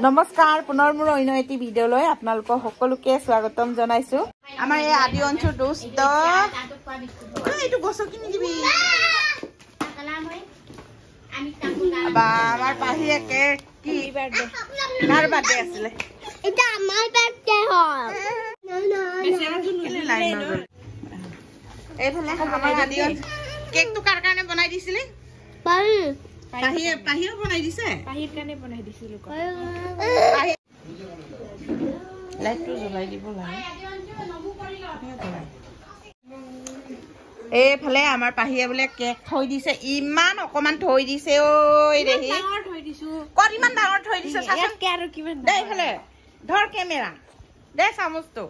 নমস্কাৰ পুনৰ মোৰ অন্য এটি ভিডিঅ'লৈ আপোনালোকক সকলোকে স্বাগতম জনাইছো আমাৰ এই আদি অঞ্চল দুষ্ট এইটো গছৰ কিনি দিবি বা আমাৰ পাহিয়ে কে কি বাৰ্থডে কাৰ বাৰ্থডে আছিল এটা আমাৰ বাৰ্থডে হয় এইফালে আমাৰ আদি কেকটো কাৰ কাৰণে বনাই দিছিলে পাহিয়ে বনাই দিছে পাহিৰ কাৰণে বনাই দিছিল লাইটটো জ্বলাই দিব লাগে এইফালে আমাৰ পাহিয়ে বোলে কেক থৈ দিছে ইমান অকমান থৈ দিছে ঐ দেহি ডাঙৰ থৈ দিছো কত ইমান ডাঙৰ থৈ দিছে চাচোন কে আৰু কিমান দে এইফালে ধৰ কেমেৰা দে চামুচটো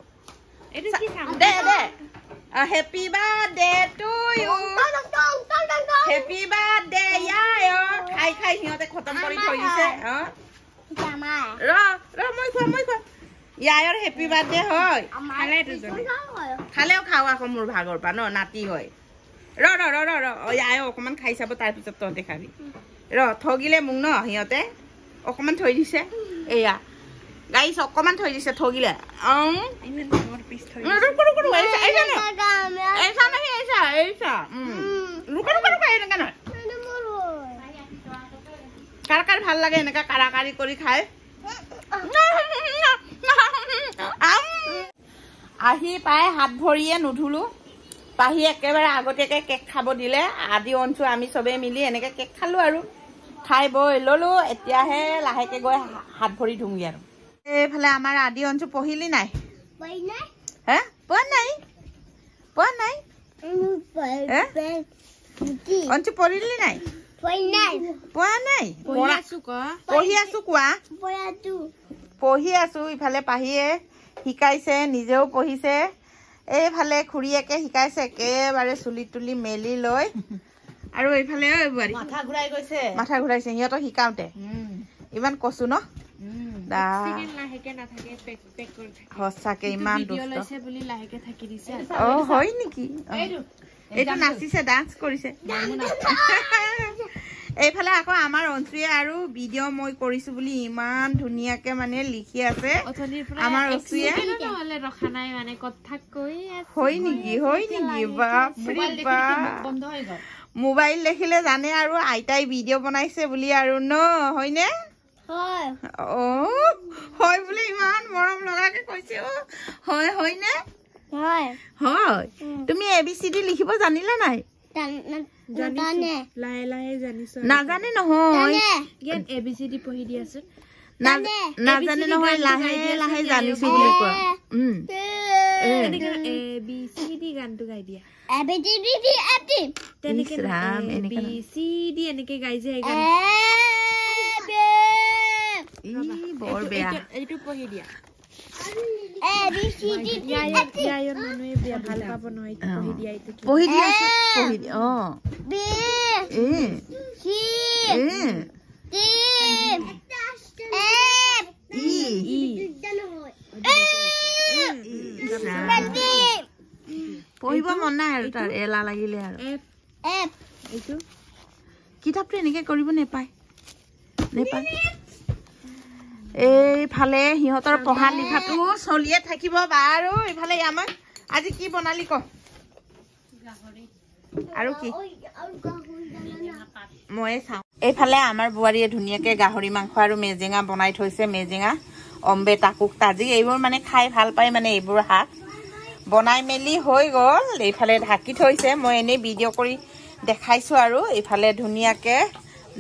এটো কি চামুচ দে দে happy birthday to you happy birthday ইয়ায় খাই খাই হিয়তে খতম কৰি থৈ দিছে ৰ মই খোৱা ইয়ায়ৰ হ্যাপি বাৰ্থডে হয় খালে দুজনে খালেও খাও আকৌ মোৰ ভাগৰ পা ন নাতি হয় ৰ ইয়ায় অকমান খাই চাব তাৰ পিছত তহঁতে খাবি ৰ ঠগিলে মোক ন হিয়তে অকমান থৈ দিছে এয়া গাইছ অকমান থৈ দিছে ঠগিলে ইমান ডাঙৰ পিছ থৈ কাৰ ভাল লাগে এনেকা কাৰাকাৰি কৰি খাই আহি পাই হাত ভৰিয়ে নুধুলো পাহি একেবাৰে আগতীয়াকে কেক খাব দিলে আদি অঞ্চল আমি চবে মিলি এনেকে কেক খালো আৰু খাই বই ললো এতিয়াহে লাহেকে গৈ হাত ভৰি ধুমগে আৰু এইফালে আমাৰ আদি অঞ্চল পঢ়িলি নাই হে পোৱা নাই অঞ্চল পঢ়িলি নাই পোৱা নাই পঢ়ি আছো ইফালে পাহিয়ে শিকাইছে নিজেও পঢ়িছে এইফালে খুৰীয়েকে শিকাইছে একেবাৰে চুলি তুলি মেলি লৈ আৰু এইফালে মাথা ঘূৰাইছে সিহঁতক শিকাওঁতে ইমান কচু ন সঁচাকে ইমান হয় নেকি এইটো নাচিছে ডান্স কৰিছে এইফালে আকৌ আমাৰ অঞ্চলে আৰু ভিডিঅ' মই কৰিছো বুলি ইমান ধুনীয়াকে মানে লিখি আছে আমাৰ অঞ্চলে হয় নেকি বাপৰে বাপ মোবাইল দেখিলে জানে আৰু আইতাই ভিডিঅ' বনাইছে বুলি আৰু ন হয়নে হয় বোলে ইমান মৰম লগাকে কৈছে হয়নে হয় তুমি ABCD লিখিব জানিলা নাই নাজানে নহয় ABCD পঢ়ি দিয়াচোন নাজানে নহয় লাহে লাহে জানিছো বুলি কোৱা ABCD গানটো গাই দিয়া তেনেকে ABCD এনেকে গাই যে বৰ বেয়া এইটো পঢ়ি দিয়া পঢ়ি দিয়া পঢ়িব মন নাই আৰু তাৰ এলা লাগিলে আৰু এইটো কিতাপটো এনেকে কৰিব নেপায় এইফালে সিহঁতৰ পঢ়া লিখাটো চলিয়ে থাকিব বাৰু এইফালে আমাক আজি কি বনালি ক আৰু কি মই চাওঁ এইফালে আমাৰ বোৱাৰীয়ে ধুনীয়াকে গাহৰি মাংস আৰু মেজেঙা বনাই থৈছে মেজেঙা অম্বে টাকুক তাজি এইবোৰ মানে খাই ভাল পায় মানে এইবোৰ শাক বনাই মেলি হৈ গ'ল এইফালে ঢাকি থৈছে মই এনেই ভিডিঅ' কৰি দেখাইছো আৰু এইফালে ধুনীয়াকে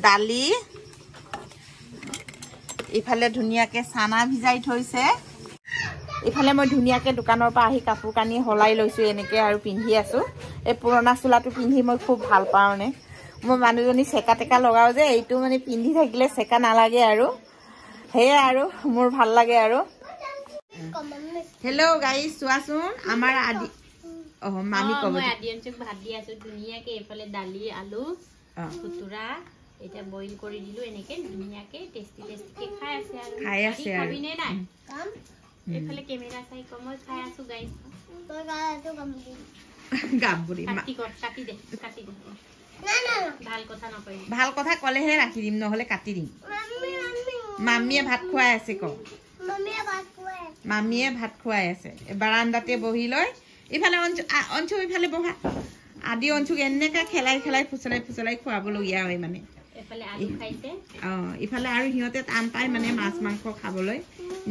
দালি ইফালে ধুনীয়াকে চানা ভিজাই থৈছে ইফালে মই ধুনীয়াকে দোকানৰ পৰা আহি কাপোৰ কানি হলাই লৈছো এনেকে আৰু পিন্ধি আছো এই পুৰণা চোলাটো পিন্ধি মই খুব ভাল পাওঁ নে মই মানুহজনী চেকা টেকা লগাও যে এইটো মানে পিন্ধি থাকিলে চেকা নালাগে আৰু হেয়ে আৰু মোৰ ভাল লাগে আৰু হেল্ল' গাইজ চোৱাচোন আমাৰ আদি মামি কব আদি অঞ্চল ভাত দি আছো ধুনীয়াকে এইফালে দালি আলু খুতুৰা এটা বইল কৰি দিলো এনেকে ধুনীয়াকে টেস্টি কে খাই আছে আৰু খাবিনে নাই এইফালে কেমেৰা চাই কমল খাই আছো গাইজ তই গাবুৰি কাটি দে ভাল কথা নকই ভাল কথা কলেহে ৰাখি দিম নহলে কাটি দিম মামীয়ে ভাত খুৱাই আছে ক মামীয়ে ভাত খুৱাই আছে বাৰান্দাতে বহি লৈ ইফালে অঞ্চু ইফালে বহা আদি অঞ্চুক এনেকা খেলাই খেলাই ফুচলাই খুৱাবলগীয়া হয় মানে ইফালে আৰু সিহঁতে টান পায় মানে মাছ মাংস খাবলৈ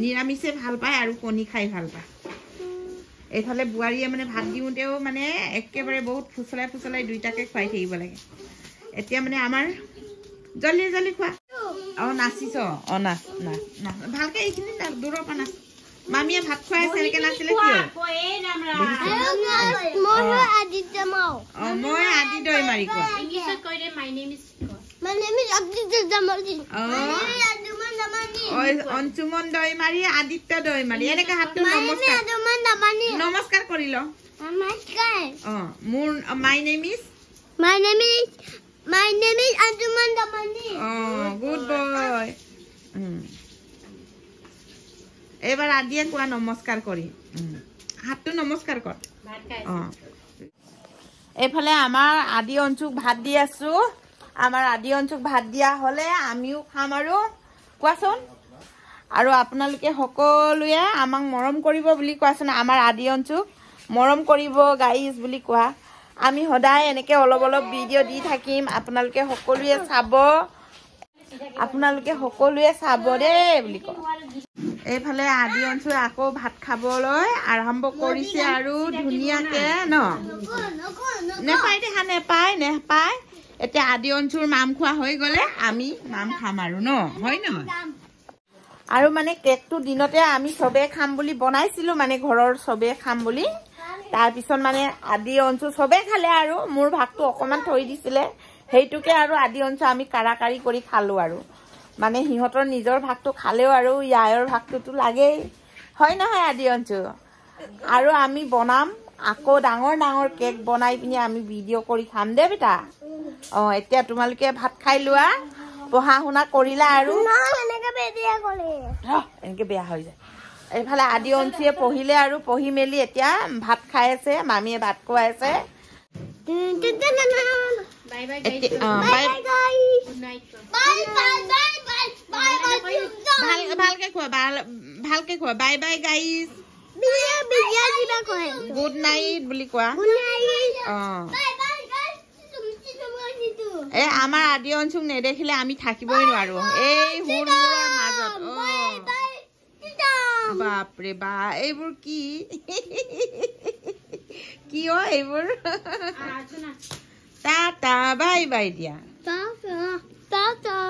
নিৰামিষে ভাল পায় আৰু কণী খাই ভাল পায় এইফালে বুঢ়াৰীয়ে মানে ভাত দিওঁতেও মানে একেবাৰে বহুত ফুচলাই দুইটাকে খুৱাই থাকিব লাগে এতিয়া মানে আমাৰ জলদি খোৱা নাচিছ নাচ ভালকে এইখিনি দূৰৰ পৰা নাচ মামীয়ে ভাত খুৱাই আছে এনেকে নাছিলে কিয় মই আদি দৈ মাৰি কোৱা অঞ্চুমন দৈ মাৰি আদিত্য দৈ মাৰি এনেকে হাতটো নমস্কাৰ কৰি ল মোৰ my name is Anjuman Damani. Oh, good boy. এবাৰ আদিয়ে কোৱা নমস্কাৰ কৰি হাতটো নমস্কাৰ কৰ এইফালে আমাৰ আদি অঞ্চুক ভাত দি আছো আমাৰ আদি অঞ্চুক ভাত দিয়া হলে আমিও খাম আৰু কোৱাচোন আৰু আপোনালোকে সকলোৱে আমাক মৰম কৰিব বুলি কোৱাচোন আমাৰ আদি অঞ্চুক মৰম কৰিব গাইজ বুলি কোৱা আমি সদায় এনেকে অলপ ভিডিঅ' দি থাকিম আপোনালোকে সকলোৱে চাব দেই বুলি কয় এইফালে আদি অঞ্চল আকৌ ভাত খাবলৈ আৰম্ভ কৰিছে আৰু ধুনীয়াকে ন নেপায় এতিয়া আদি অঞ্চল মাম খোৱা হৈ গলে আমি মাম খাম আৰু ন হয় নহয় আৰু মানে কেকটো দিনতে আমি সবে খাম বুলি বনাইছিলো মানে ঘৰৰ সবে খাম বুলি তাৰ পিছত মানে আদি অঞ্চল সবে খালে আৰু মোৰ ভাগটো অকমান থৈ দিছিলে হেইটোকে আৰু আদি অঞ্চল আমি কাৰাকাৰি কৰি খালো আৰু মানে হিহঁতৰ নিজৰ ভাগটো খালেও আৰু ইয়াৰ ভাগটো লাগেই হয় নহয় আদি অঞ্চল আৰু আমি বনাম আকৌ ডাঙৰ কেক বনাই পিনি আমি ভিডিঅ' কৰি খাম দে বেটা এতিয়া তোমালোকে ভাত খাই লোৱা পঢ়া শুনা কৰিলা আৰু এনেকে বেয়া হৈ যায় এইফালে আদি অঞ্চিয়ে পঢ়িলে আৰু পঢ়ি মেলি এতিয়া ভাত খাই আছে মামীয়ে ভাত খুৱাই আছে ভালকে খোৱা bye bye guys good night বুলি কোৱা আমাৰ আদি অঞ্চল নেদেখিলে আমি থাকিবই নোৱাৰো এই হুৰমুৰৰ মাজত বাপৰে বা এইবোৰ কি এইবোৰ টাটা বাই বাই দিয়া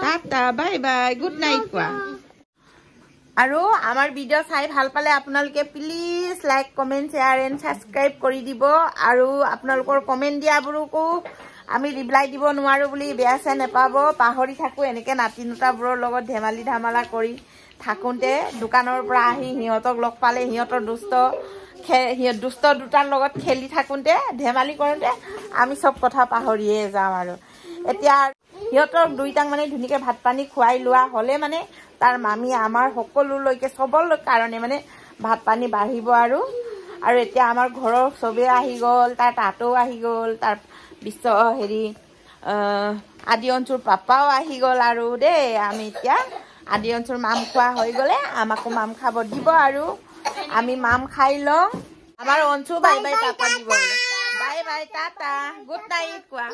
tata bye bye good night কোৱা আৰু আমাৰ ভিডিঅ' চাই ভাল পালে আপোনালোকে please like comment share and subscribe কৰি দিব আৰু আপোনালোকৰ কমেন্ট দিয়াবোৰকো আমি ৰিপ্লাই দিব নোৱাৰো বুলি বেয়া চাই নেপাব পাহৰি থাকো এনেকে নাতি নুতাবোৰৰ লগত ধেমালি ধামালা কৰি থাকোঁতে দোকানৰ পৰা আহি সিহঁতক লগ পালে সিহঁতৰ দুষ্ট দুটাৰ লগত খেলি থাকোঁতে ধেমালি কৰোঁতে আমি চব কথা পাহৰিয়ে যাওঁ আৰু এতিয়া সিহঁতক দুইটাক মানে ধুনীয়াকৈ ভাত পানী খুৱাই লোৱা হ'লে মানে তাৰ মামী আমাৰ সকলোলৈকে চবৰ কাৰণে মানে ভাত পানী বাঢ়িব আৰু এতিয়া আমাৰ ঘৰৰ চবেই আহি গ'ল তাৰ তাতো আহি গ'ল তাৰ আদি অঞ্চল পাপাও আহি গ'ল আৰু দেই আমি এতিয়া আদি অঞ্চল মাম খোৱা হৈ গ'লে আমাকো মাম খাব দিব আৰু আমি মাম খাই লওঁ আমাৰ অঞ্চল বাই বাই টাটা দিব bye bye Tata good night কোৱা